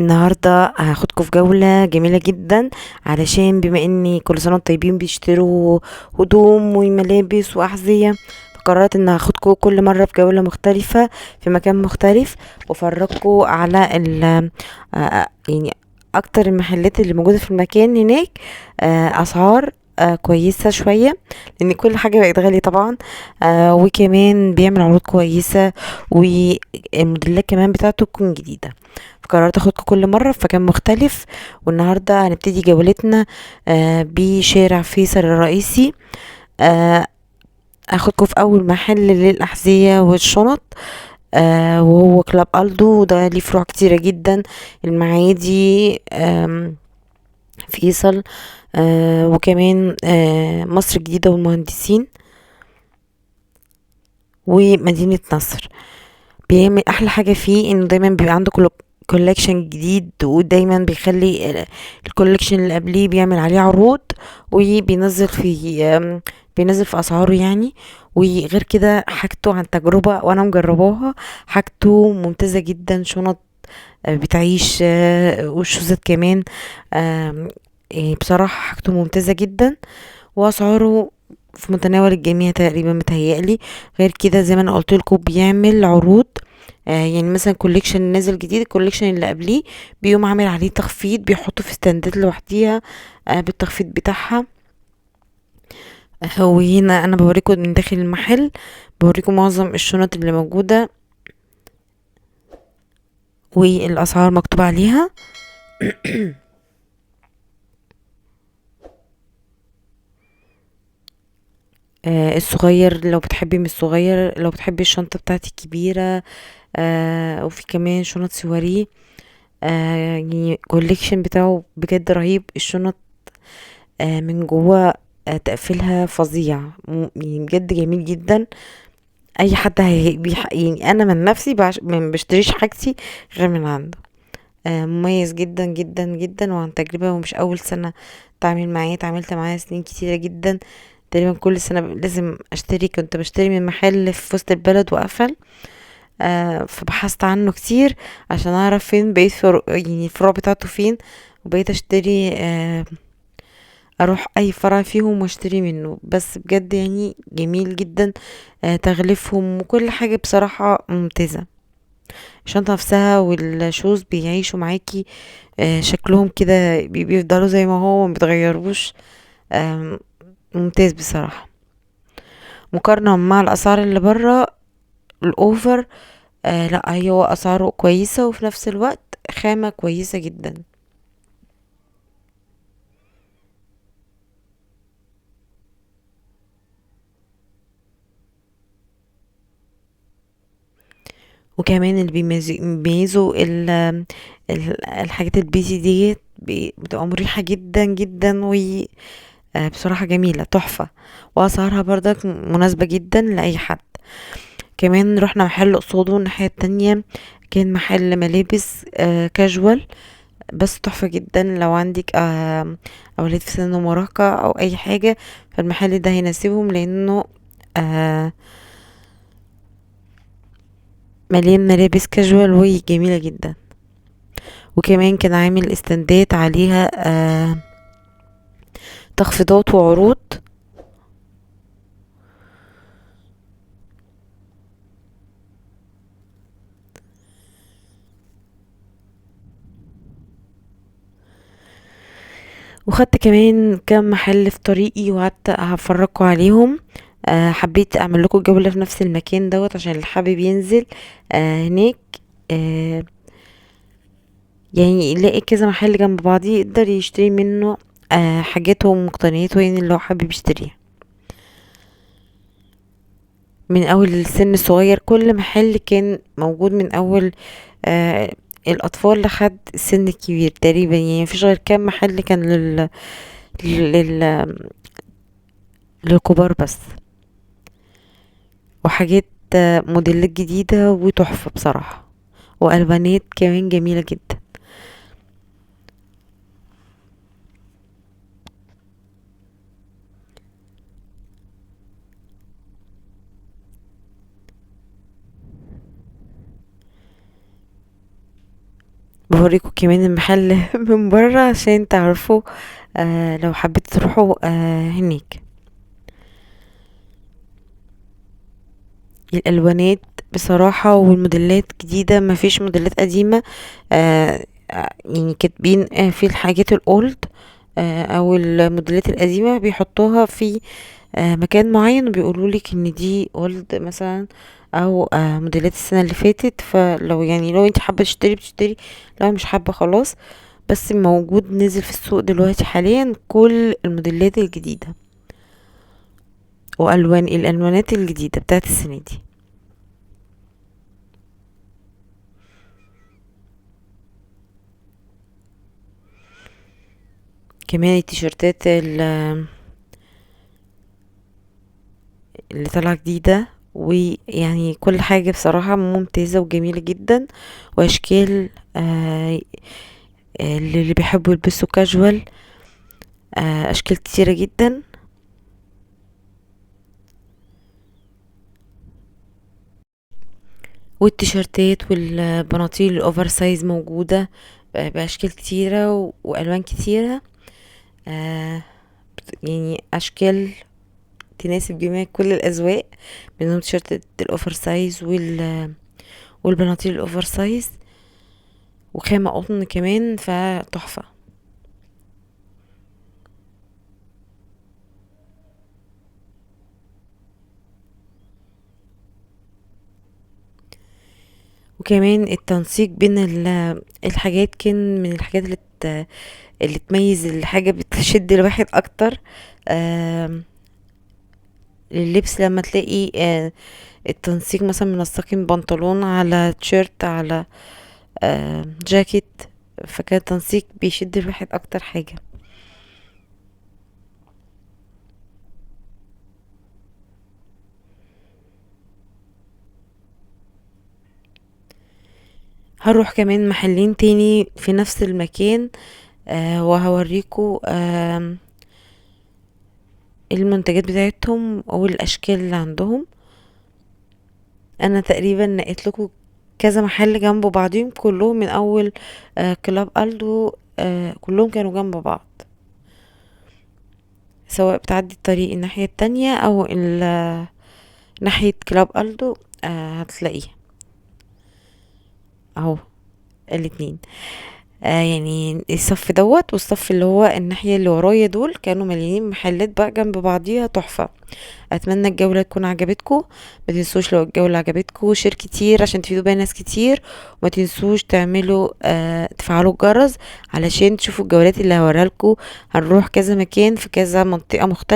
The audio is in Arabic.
النهاردة هاخدكم في جولة جميلة جدا، علشان بما اني كل سنة وانتم طيبين بيشتروا هدوم وملابس وأحذية، فقررت ان هاخدكم كل مرة في جولة مختلفة في مكان مختلف، وافرجكم على يعني اكتر المحلات اللي موجودة في المكان هناك. اسعار كويسة شوية، لان كل حاجة بقت غالية طبعا. وكمان بيعمل عروض كويسة، والموديلات كمان بتاعته تكون جديدة. فقررت اخدكم كل مرة في مكان مختلف، والنهاردة هنبتدي جولتنا بشارع فيصل الرئيسي. آه اخدكم في اول محل للاحذية والشنط، وهو كلاب ألدو، وده ليه فروع كتيرة جدا: المعادي، فيصل، وكمان مصر الجديدة والمهندسين ومدينة نصر. بيعمل احلى حاجه فيه انه دايما بيبقى عنده كولكشن جديد، ودايما بيخلي الكولكشن اللي قبليه بيعمل عليه عروض، وبينزل في بينزل في اسعاره يعني. وغير كده حاجته عن تجربه وانا مجرباها، حاجته ممتازه جدا. شنط بتعيش، والشوزات كمان. يعني بصراحه حاجته ممتازه جدا، واسعاره في متناول الجميع تقريبا متهيألي. غير كده زي ما انا قلت لكم بيعمل عروض، يعني مثلا كوليكشن نازل جديد، الكوليكشن اللي قبليه بيقوم عامل عليه تخفيض، بيحطه في ستاندات لوحديها بالتخفيض بتاعها. وهنا انا بوريكم من داخل المحل، بوريكم معظم الشنط اللي موجودة والاسعار مكتوب عليها. الصغير لو بتحبي، من الصغير لو بتحبي الشنطة بتاعتي كبيرة. وفي كمان شنط سواريه. يعني كوليكشن بتاعه بجد رهيب. الشنط من جوه تقفيلها فظيع، يعني بجد جميل جدا. اي حد يعني انا من نفسي ما بشتريش حاجتي غير من عنده. مميز جدا جدا جدا، وعن تجربة، ومش اول سنة اتعامل معاه، اتعاملت معاه سنين كتيرة جدا. تقريبا كل سنة لازم اشتري. كنت بشتري من محل في وسط البلد وقفل، فبحثت عنه كتير عشان اعرف فين بقيت يعني الفروع بتاعته فين، وبقيت اشتري، اروح اي فرع فيهم واشتري منه. بس بجد يعني جميل جدا، تغليفهم وكل حاجة بصراحة ممتازة. الشنطة نفسها والشوز بيعيشوا معاكي، شكلهم كده بيفضلوا زي ما هو، ما بيتغيروش. آم، ممتاز بصراحة، مقارنة مع الاسعار اللي برا الاوفر. لا، هو اسعاره كويسة، وفي نفس الوقت خامة كويسة جدا. وكمان اللي بيميزوا الحاجات البيتي ديت بتبقى مريحة جدا جدا، و بصراحة جميلة تحفة، وأسعارها برضك مناسبة جدا لأي حد. كمان رحنا محل قصاده الناحية التانية، كان محل ملابس كاجوال، بس تحفة جدا لو عندك أولاد في سن مراهقة أو أي حاجة، فالمحل ده هيناسبهم، لأنه آه مليان ملابس كاجوال وجميلة جدا. وكمان كان عامل استندات عليها تخفيضات وعروض. وخدت كمان كام محل في طريقي وقعدت هفرجكم عليهم. حبيت اعمل لكم جولة في نفس المكان دوت، عشان اللي حابب ينزل هناك، آه يعني يلاقي كذا محل جنب بعضيه يقدر يشتري منه حاجاته ومقتنياته، يعني اللي هو حابب يشتريها. من اول السن الصغير، كل محل كان موجود، من اول آه الاطفال لحد السن الكبير تقريبا. يعني مفيش غير كام محل كان لل... للكبار بس، وحاجات موديلات جديدة وتحفة بصراحة، والبانات كمان جميلة جدا. بوريكم كمان المحل من بره عشان تعرفوا لو حبيتوا تروحوا هناك. الالوانات بصراحة والموديلات جديدة، ما فيش موديلات قديمة. يعني كاتبين في الحاجات الاولد او الموديلات القديمة بيحطوها في مكان معين وبيقولوا لك ان دي اولد مثلا، او موديلات السنة اللي فاتت. فلو يعني لو انت حابة تشتري بتشتري، لو مش حابة خلاص. بس موجود نزل في السوق دلوقتي حاليا كل الموديلات الجديدة والوان الالوانات الجديدة بتاعت السنة دي. كمان التيشيرتات اللي طالعة جديدة، ويعني كل حاجة بصراحة ممتازة وجميلة جدا، واشكال اللي بيحبوا يلبسوا كاجوال، اشكال كتيرة جدا. والتيشيرتات والبناطيل الاوفر سايز موجودة باشكال كتيرة والوان كتيرة. آه يعني اشكال تناسب جميع كل الاذواق، منهم تيشيرت الاوفر سايز والبناطيل الاوفر سايز، وخامة قطن كمان فتحفة. وكمان التنسيق بين الحاجات كان من الحاجات اللي تميز الحاجة، بتشد الواحد اكتر لللبس. لما تلاقي التنسيق مثلا منسقين بنطلون على تيشيرت على جاكيت، فكان التنسيق بيشد الواحد اكتر حاجة. هروح كمان محلين تاني في نفس المكان وهوريكم المنتجات بتاعتهم والاشكال اللي عندهم. انا تقريبا نقيت لكم كذا محل جنب بعضهم كلهم من اول كلاب الدو، كلهم كانوا جنب بعض، سواء بتعدي الطريق الناحية التانية او ناحية كلاب الدو هتلاقيه اهو الاتنين. يعني الصف دوت والصف اللي هو الناحية اللي ورايا دول كانوا مليانين محلات بقى جنب بعضيها تحفة. اتمنى الجولة تكون عجبتكم. ما تنسوش لو الجولة عجبتكم شير كتير عشان تفيدوا بيها ناس كتير، وما تنسوش تعملوا تفعلوا الجرس علشان تشوفوا الجولات اللي هوريها لكم. هنروح كذا مكان في كذا منطقة مختلفة.